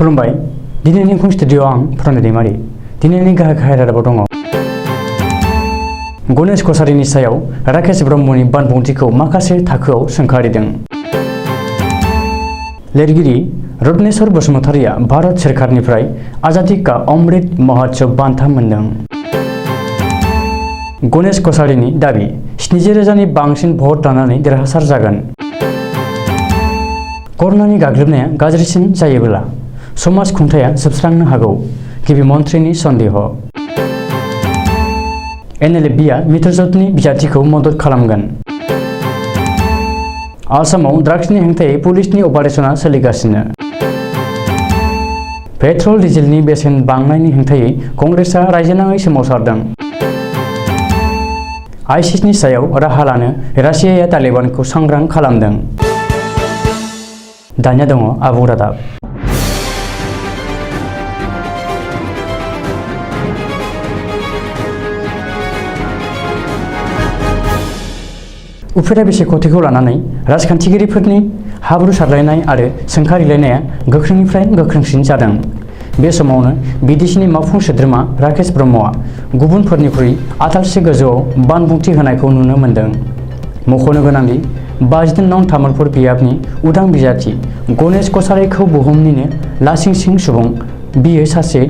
खुलुमबाय दिनैनि खुं स्टुडिअ आं प्रनय दैमारि दिनैनि गाहाय रादाबाव दङ गणेश कछारीनि सायाव राकेश ब्रह्मनि बानबुंथिखौ माखासे थाखोआव सोंखारिदों। लिरगिरि रत्नेश्वर बसुमतारीया भारत सोरखारनिफ्राय आजादी का अमृत महोत्सव बान्था मोनदों। गणेश कछारीनि दाबि 70,000नि बांसिन भट लानानै देरहासार जागोन। कर'नानि गाग्लोबनाया गाज्रिसिन जायोब्ला समाज खुंथाया जोबस्रांनो हागौ गिबि मन्थ्रिनि सन्देह। NLFबआ मित्रजोतनि बिजाथिखौ मदद खालामगोन। आसामाव ड्राग्सनि हेंथायै पुलिसनि अपारेशना सोलिगासिनो। पेट्रल डिजेलनि बेसेन बांनायनि हेंथायै कंग्रेसआ रायजोनाङै सोमावसारदों। आइसिसनि सायाव राहा लानो रासियाया तालिबानखौ सांग्रां खालामदों। दानिया दङ आबुं रादाब। उफेरा बिसायख'थिखौ लानानै राजखान्थिगिरिफोरनि हाब्रु सारलायनाय आरो सोंखारिलायनाया गोख्रोंनिफ्राय गोख्रोंसिन जादों। बे समावनो बिटिसिनि मावफुं सोद्रोमा राकेश ब्रह्मआ गुबुनफोरनिख्रुइ आथालसे गोजौआव बानबुंथि होनायखौ नुनो मोन्दों। मख'नो गोनांदि 52 नं तामुलपुर बियाबनि उदां बिजाथि गणेश कछारीखौ बुहुमनिनो लासिंसिं सुबुं बियो सासे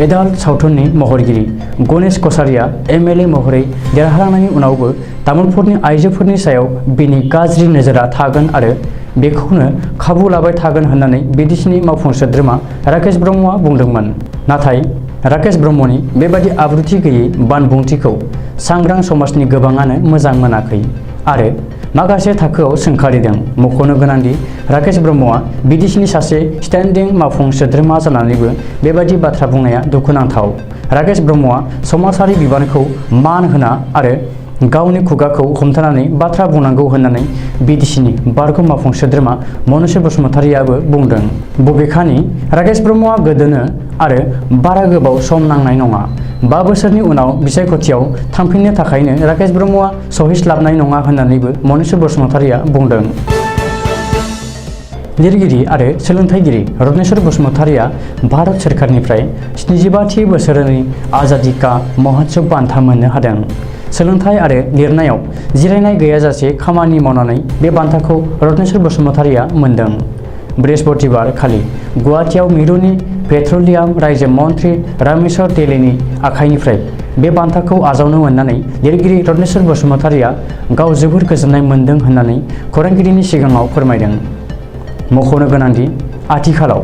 एडाल्ट सावथुननि महरगिरि। गणेश कछारीया MLA महरै देरहालांनायनि उनावबो तामुलपुरनि आइजोफोरनि सायाव बिनि गाज्रि नोजोरा थागोन आरो बेखौनो खाबु लाबाय थागोन होननानै बिटिसिनि मावफुं सोद्रोमा राकेश ब्रह्मआ बुंदोंमोन। नाथाय राकेश ब्रह्मनि बेबादि आब्रुथि गैयै बानबुंथिखौ सांग्रां समाजनि गोबाङानो मोजां मोनाखै आरो माखासे थाखोआव सोंखारिदों। मख'नो गोनांदि राकेश ब्रह्मआ बिटिसिनि सासे स्टेन्डिं मावफुं सोद्रोमा जानानैबो बेबादि बाथ्रा बुंनाया दुखुनांथाव। राकेश ब्रह्मआ समाजारि बिबानखौ मान होना आरो गावनि खुगाखौ हमथानानै बाथ्रा बुंनांगौ होननानै बिटिसिनि बारग' मावफुं सोद्रोमा मनेश्वर बसुमतारीयाबो बुंदों। बबेखानि राकेश ब्रह्मआ गोदोनो आरो बारा गोबाव सम नांनाय नङा। 5 बोसोरनि उनाव बिसायख'थियाव थांफिननो थाखायनो राकेश ब्रह्मआ सहिस्लाबनाय नङा होननानैबो मनेश्वर बसुमतारीया बुंदों। लिरगिरि आरो सोलोंथाइगिरि रत्नेश्वर बसुमतारीया भारत सोरखारनिफ्राय 75थि बोसोरनि आजादी का महोत्सव बान्था मोननो हादों। सोलोंथाइ आरो लिरनायाव जिरायनाय गैयाजासे खामानि मावनानै बे बान्थाखौ रत्नेश्वर बसुमतारीया मोनदों। बृहस्पतिबार खालि गुवाहाटीआव मिरुनि पेट्रलियाम रायजो मन्थ्रि रामेश्वर तेलीनि आखाइनिफ्राय बे बान्थाखौ आजावनो मोननानै लिरगिरि रत्नेश्वर बसुमतारीया गाव जोबोर गोजोननाय मोनदों होननानै खौरांगिरिनि सिगाङाव फोरमायदों। मख'नो गोनांदि आथिखालाव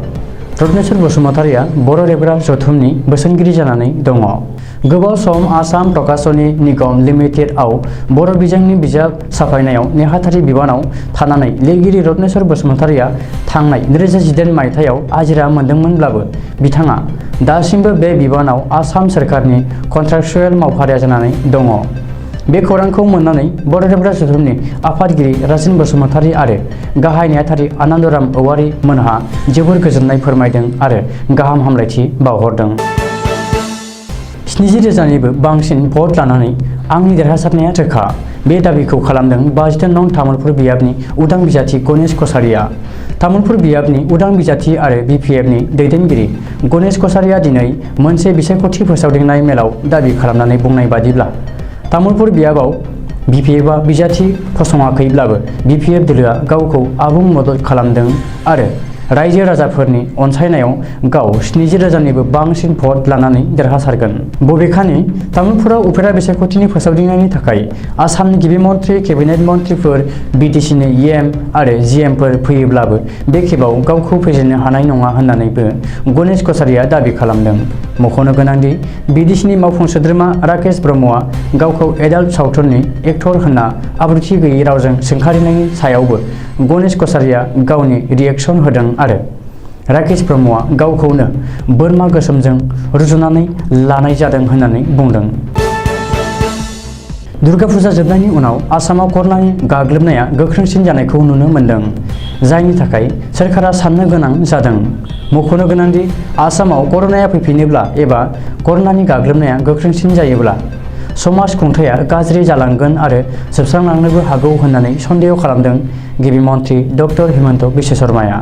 रत्नेश्वर बसुमतारीया बर' रेबग्रा जथुमनि बोसोनगिरि जानानै दङ। गोबाव सम आसाम प्रकाशनी निगम लिमिटेडआव बर' बिजोंनि बिजाब साफायनायाव नेहाथारि बिबानाव थानानै लिरगिरि रत्नेश्वर बसुमतारीया थांनाय 2018 मायथाइयाव आजिरा मोनदोंमोनब्लाबो बिथाङा दासिमबो बे बिबानाव आसाम सोरखारनि कन्ट्राक्चुएल मावफारिया जानानै दङ। बे खौरांखौ मोननानै बर' रेबग्रा जथुमनि आफादगिरि राजेन बसुमतारी आरो गाहाय नेहाथारि आनन्दराम औवारी मोनहा जोबोर गोजोननाय फोरमायदों आरो गाहाम हामलायथि बावहरदों। 70,000निबो बांसिन भट लानानै आंनि देरहासारनाया रोखा बे दाबिखौ खालामदों 52 नं तामुलपुर बियाबनि उदां बिजाथि गणेश कछारीया। तामुलपुर बियाबनि उदां बिजाथि आरो BPFनि दैदेनगिरि गणेश कछारीया दिनै मोनसे बिसायख'थि फोसावदिंनाय मेलाव दाबि खालामनानै बुंनाय बादिब्ला तामुलपुर बियाबाव BPFआ बिजाथि फसङाखैब्लाबो BPF दोलोआ गावखौ आबुं मदद खालामदों आरो रायजो राजाफोरनि अनसायनायाव गाव 70,000निबो बांसिन भट लानानै देरहासारगोन। बबेखानि तामुलपुराव उफेरा बिसायख'थिनि फोसावदिंनायनि थाखाय आसामनि गिबि मन्थ्रि केबिनेट मन्थ्रिफोर बिटिसिनि EM आरो GMफोर फैयोब्लाबो बे खेबाव गावखौ फेजेननो हानाय नङा होननानैबो गणेश कछारीया दाबि खालामदों। मख'नो गोनांदि बिटिसिनि मावफुं सोद्रोमा राकेश ब्रह्मआ गावखौ एडाल्ट सावथुननि एक्टर होनना आब्रुथि गैयै रावजों सोंखारिनायनि सायावबो गणेश कछारीया गावनि रिएक्सन होदों आरो राकेश ब्रह्मआ गावखौनो बोरमा गोसोमजों रुजुनानै लानाय जादों होननानै बुंदों। दुर्गा फुजा जोबनायनि उनाव आसामाव कर'नानि गाग्लोबनाया गोख्रोंसिन जानायखौ नुनो मोन्दों, जायनि थाखाय सोरखारा साननो गोनां जादों। मख'नो गोनांदि आसामाव कर'नाया फैफिनोब्ला एबा कर'नानि गाग्लोबनाया गोख्रोंसिन जायोब्ला समाज खुंथाया गाज्रि जालांगोन आरो जोबस्रांलांनोबो हागौ होननानै सन्देह खालामदों गिबि मन्थ्रि डक्टर हिमन्त बिश्व शर्माया।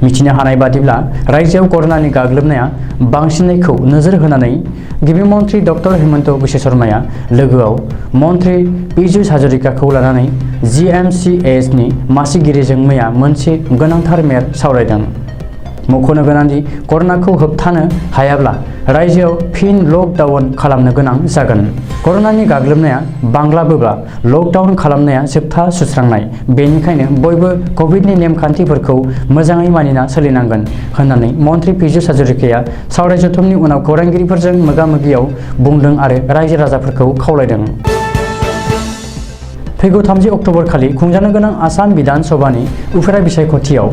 मिथिनो हानाय बादिब्ला रायजोआव कर'नानि गाग्लोबनाया बांसिननायखौ नोजोर होनानै गिबि मन्थ्रि डक्टर हेमन्त बिश्व शर्माया लोगोआव मन्थ्रि पीयूष हाजरिकाखौ लानानै GMCASनि मासिगिरिजों मैया मोनसे गोनांथार मेल सावरायदों। मख'नो गोनांदि कर'नाखौ होबथानो हायाब्ला रायजोआव फिन लकडाउन खालामनो गोनां जागोन। कर'नानि गाग्लोबनाया बांलाबोब्ला लकडाउन खालामनाया जोबथा सुस्रांनाय। बेनिखायनो बयबो कभिडनि नेमखान्थिफोरखौ मोजाङै मानिना सोलिनांगोन होननानै मन्थ्रि पीयूष हाजरिकाया सावराय जथुमनि उनाव खौरांगिरिफोरजों मोगा-मोगियाव बुंदों आरो रायजो राजाफोरखौ खावलायदों। फैगौ 30 अक्ट'बर खालि खुंजानो गोनां आसाम बिधान सभानि उफेरा बिसायख'थियाव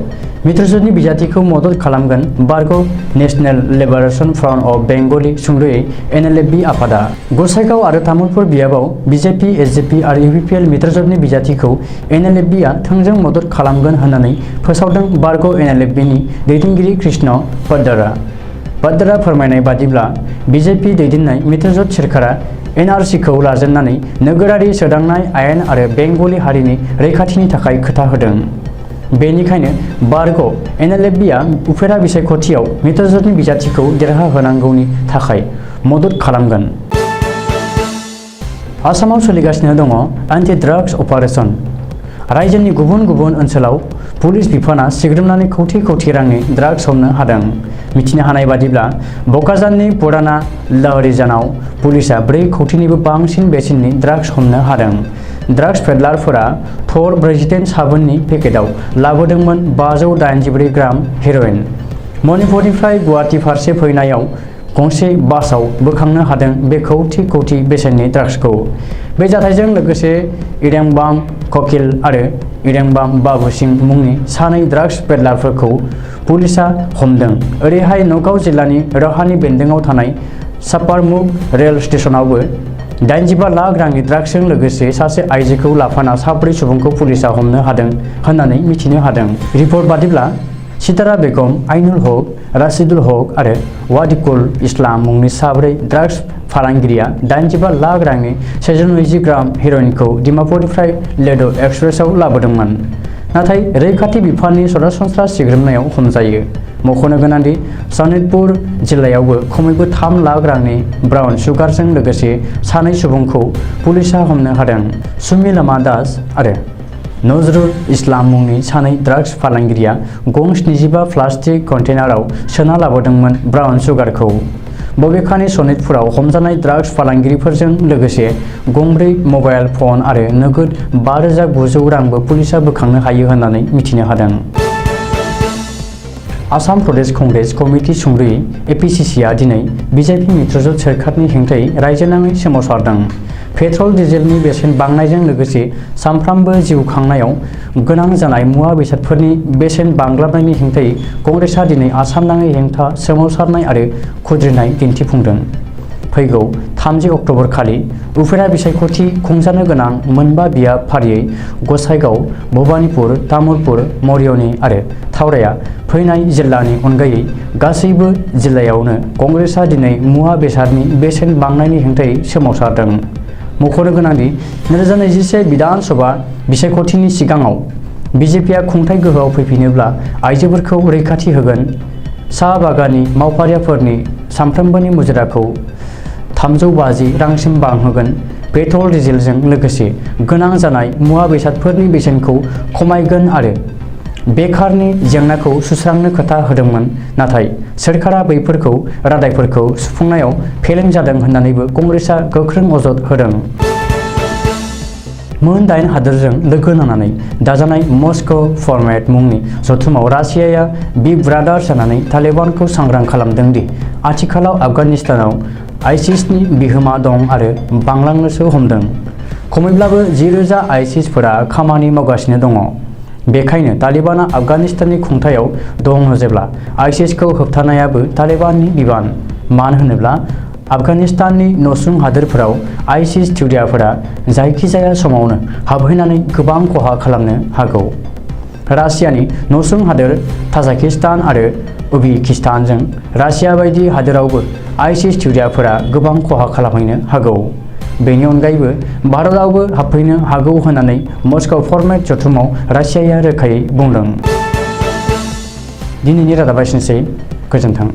मित्रजोतनि बिजाथिखौ मदद खालामगोन बारग' national liberation front of Bengali सुंद'यै NLFB आफादा। गसाइगाव आरो तामुलपुर बियाबाव BJP, SJP आरो UPPL मित्रजोतनि बिजाथिखौ NLFBआ थोंजों मदद खालामगोन होननानै फोसावदों बारग' NLFBनि दैदेनगिरि कृष्ण पद्दरा फोरमायनाय बादिब्ला BJP दैदेननाय मित्रजोत सोरखारा NRCखौ लाजेननानै नोगोरारि सोदांनाय आयेन आरो बेंगली हारिनि रैखाथिनि थाखाय खोथा होदों। बेनिखायनो बारग' NLFBआ उफेरा बिसायख'थियाव मित्रजोतनि बिजाथिखौ देरहाहोनांगौनि थाखाय मदद खालामगोन। आसामाव सोलिगासिनो दङ एन्टि ड्राग्स अपारेशन। रायजोनि गुबुन गुबुन ओनसोलाव पुलिस बिफाना सिग्रोमनानै कौटि रांनि ड्राग्स हमनो हादों। मिथिनो हानाय बादिब्ला बकाजाननि पुराना लहरीजानाव पुलिसआ 4 कौटिनिबो बांसिन बेसेननि ड्राग्स हमनो हादों। ड्राग्स पेडलारफोरा थर 48 साबोननि पेकेटआव लाबोदोंमोन 584 ग्राम हेर'इन। मणिपुरनिफ्राय गुवाहाटी फारसे फैनायाव गंसे बासआव बोखांनो हादों बे कौटि बेसेननि ड्राग्सखौ। बे जाथायजों लोगोसे इरेंबाम ककिल आरो इरेंबाम बाबु सिं मुंनि 2 ड्राग्स पेडलारफोरखौ पुलिसआ हमदों। ओरैहाय नगाव जिल्लानि रहानि बेन्दोंआव थानाय सापारमुग रेल स्टेशनावबो 85 लाख रांनि ड्राग्सजों लोगोसे सासे आइजोखौ लाफाना 4 सुबुंखौ पुलिसआ हमनो हादों होननानै मिथिनो हादों। रिपर्ट बादिब्ला सितारा बेगम, आइनुल हक, राशिदुल हक आरो वादिकुल इस्लाम मुंनि 4 ड्राग्स फालांगिरिया 85 लाख रांनि 120 ग्राम हेर'इनखौ डिमापुरनिफ्राय लेड' एक्सप्रेसआव लाबोदोंमोन, नाथाय रैखाथि बिफाननि सरासनस्रा सिग्रोमनायाव हमजायो। मख'नो गोनांदि सनितपुर जिल्लायावबो खमैबो 3 लाख रांनि ब्राउन सुगारजों लोगोसे 2 सुबुंखौ पुलिसआ हमनो हादों। सुमिलामा दास आरो नजरुल इस्लाम मुंनि 2 ड्राग्स फालांगिरिया गं 75 प्लास्टिक कन्टेनाराव सोना लाबोदोंमोन ब्राउन सुगारखौ। बबेखानि सनितपुराव हमजानाय ड्राग्स फालांगिरिफोरजों लोगोसे गंब्रै मबाइल फन आरो नोगोद 5,900 रांबो पुलिसआ बोखांनो हायो होननानै मिथिनो हादों। आसाम प्रदेश कंग्रेस कमिटि सुंद'यै APCCआ दिनै BJP मित्रजोत सोरखारनि हेंथायै रायजोनाङै सोमावसारदों। पेट्रल डिजेलनि बेसेन बांनायजों लोगोसे सानफ्रामबो जिउ खांनायाव गोनां जानाय मुवा बेसादफोरनि बेसेन बांग्लाबनायनि हेंथायै कंग्रेसआ दिनै आसामनाङै हेंथा सोमावसारनाय आरो खुद्रिनाय दिन्थिफुंदों। फैगौ 30 अक्ट'बर खालि उफेरा बिसायख'थि खुंजानो गोनां मोनबा बियाब फारियै गसाइगाव, भबानिपुर, तामुलपुर, मरियनी आरो थावराया फैनाय जिल्लानि अनगायै गासैबो जिल्लायावनो कंग्रेसआ दिनै मुवा बेसादनि बेसेन बांनायनि हेंथायै सोमावसारदों। मख'नो गोनांदि 2021 बिधान सभा बिसायख'थिनि सिगाङाव BJPआ खुंथाय गोहोआव फैफिनोब्ला आइजोफोरखौ रैखाथि होगोन, साहा बागाननि मावफारियाफोरनि सानफ्रोमबोनि मुजिराखौ 350 रांसिम बांहोगोन, पेट्रल डिजेलजों लोगोसे गोनां जानाय मुवा बेसादफोरनि बेसेनखौ खमायगोन आरो बेखारनि जेंनाखौ सुस्रांनो खोथा होदोंमोन। नाथाय सोरखारा बैफोरखौ रादायफोरखौ सुफुंनायाव फेलें जादों होननानैबो कंग्रेसआ गोख्रों अजद होदों। मोन 8 हादोरजों लोगो नांनानै दाजानाय मस्को फरमेट मुंनि जथुमाव रासियाया बिग ब्रादार जानानै तालिबानखौ सांग्रां खालामदों दि आथिखालाव आफगानिस्तानाव आइसिसनि बिहोमा दं आरो बांलांनोसो हमदों। खमैब्लाबो 10,000 आइसिसफोरा खामानि मावगासिनो दङ। बेखायनो तालिबानआ आफगानिस्ताननि खुंथायाव दङ जेब्ला आइसिसखौ होबथानायाबो तालिबाननि बिबान। मानो होनोब्ला आफगानिस्ताननि नसुं हादोरफोराव आइसिस थिउरियाफोरा जायखिजाया समावनो हाबहैनानै गोबां खहा खालामनो हागौ। रासियानि नसुं हादोर ताजिकिस्तान आरो उजबेकिस्तानजों रासिया बायदि हादोरावबो आइसिस थिउरियाफोरा गोबां खहा खालामहैनो हागौ। बेनि अनगायैबो भारतआवबो हाबफैनो हागौ होननानै मस्को फरमेट जथुमाव रासियाया रोखायै बुंदों। दिनैनि रादाबा एसेनोसै। गोजोन्थों।